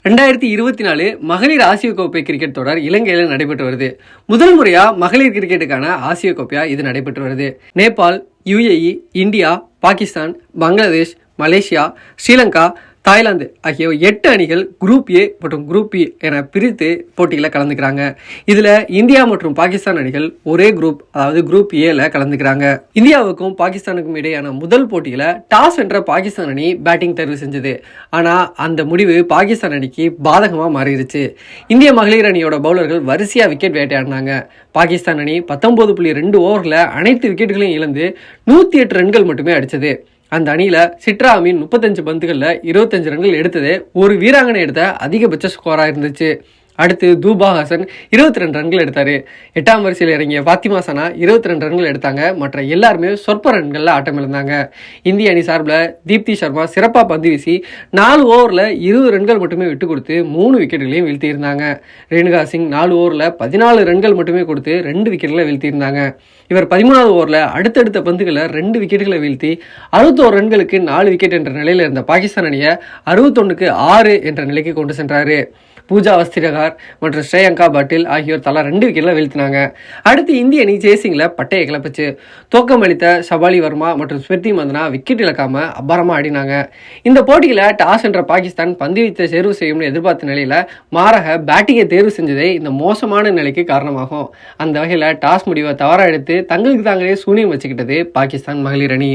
2024 மகளிர் ஆசிய கோப்பை கிரிக்கெட் தொடர் இலங்கையில் நடைபெற்று வருது. முதல் முறையா மகளிர் கிரிக்கெட்டுக்கான ஆசிய கோப்பையா இது நடைபெற்று வருது. Nepal, UAE, India, Pakistan, Bangladesh, Malaysia, Sri Lanka, Thailand ஆகிய 8 அணிகள் குரூப் ஏ மற்றும் குரூப் பி என பிரித்து போட்டியில் கலந்துக்கிறாங்க. இதுல இந்தியா மற்றும் பாகிஸ்தான் அணிகள் ஒரே குரூப், அதாவது குரூப் ஏல கலந்துக்கிறாங்க. இந்தியாவுக்கும் பாகிஸ்தானுக்கும் இடையான முதல் போட்டியில டாஸ் வென்ற பாகிஸ்தான் அணி பேட்டிங் தேர்வு செஞ்சது. ஆனா அந்த முடிவு பாகிஸ்தான் அணிக்கு பாதகமா மாறிடுச்சு. இந்திய மகளிர் அணியோட பவுலர்கள் வரிசையா விக்கெட் வேட்டையாடினாங்க. பாகிஸ்தான் அணி 19.2 ஓவர்ல அனைத்து விக்கெட்டுகளையும் இழந்து 108 ரன்கள் மட்டுமே அடிச்சது. அந்த அணியில சிட்ரா அமீன் 35 பந்துகள்ல 25 ரன்கள் எடுத்ததே ஒரு வீராங்கனை எடுத்த அதிகபட்ச ஸ்கோரா இருந்துச்சு. அடுத்து தூபா ஹசன் 22 ரன்கள் எடுத்தாரு. 8ஆம் வரிசையில் இறங்கிய ஃபாத்திமா சனா 22 ரன்கள் எடுத்தாங்க. மற்ற எல்லாருமே சொற்ப ரன்கள்ல ஆட்டம் இழந்தாங்க. இந்திய அணி சார்பில் தீப்தி சர்மா சிறப்பா பந்து வீசி 4 ஓவர்ல 20 ரன்கள் மட்டுமே விட்டு கொடுத்து 3 விக்கெட்டுகளையும் வீழ்த்தியிருந்தாங்க. ரேணுகா சிங் 4 ஓவர்ல 14 ரன்கள் மட்டுமே கொடுத்து 2 விக்கெட்டுகளை வீழ்த்தியிருந்தாங்க. இவர் 13வது ஓவரில் அடுத்தடுத்த பந்துகளை 2 விக்கெட்டுகளை வீழ்த்தி 61 ரன்களுக்கு 4 விக்கெட் என்ற நிலையில் இருந்த பாகிஸ்தான் அணியை 61க்கு 6 என்ற நிலைக்கு கொண்டு சென்றாரு. பூஜா வஸ்திரகார் மற்றும் ஸ்ரேயங்கா பாட்டில் ஆகியோர் தலா 2 விக்கெட்ல வீழ்த்தினாங்க. அடுத்து இந்திய அணி சேசிங்ல பட்டையை கிளப்பிச்சு. தோக்கம் அளித்த ஷபாலி வர்மா மற்றும் ஸ்மிருதி மந்தனா விக்கெட் இழக்காம அபாரமா ஆடினாங்க. இந்த போட்டியில டாஸ் என்ற பாகிஸ்தான் பந்து வீச்சை தேர்வு செய்யும்னு எதிர்பார்த்த நிலையில மாறாக பேட்டிங்கை தேர்வு செஞ்சதே இந்த மோசமான நிலைக்கு காரணமாகும். அந்த வகையில டாஸ் முடிவை தவறா எடுத்து தங்களுக்கு தாங்களே சூனியம் வச்சுக்கிட்டது பாகிஸ்தான் மகளிர் அணி.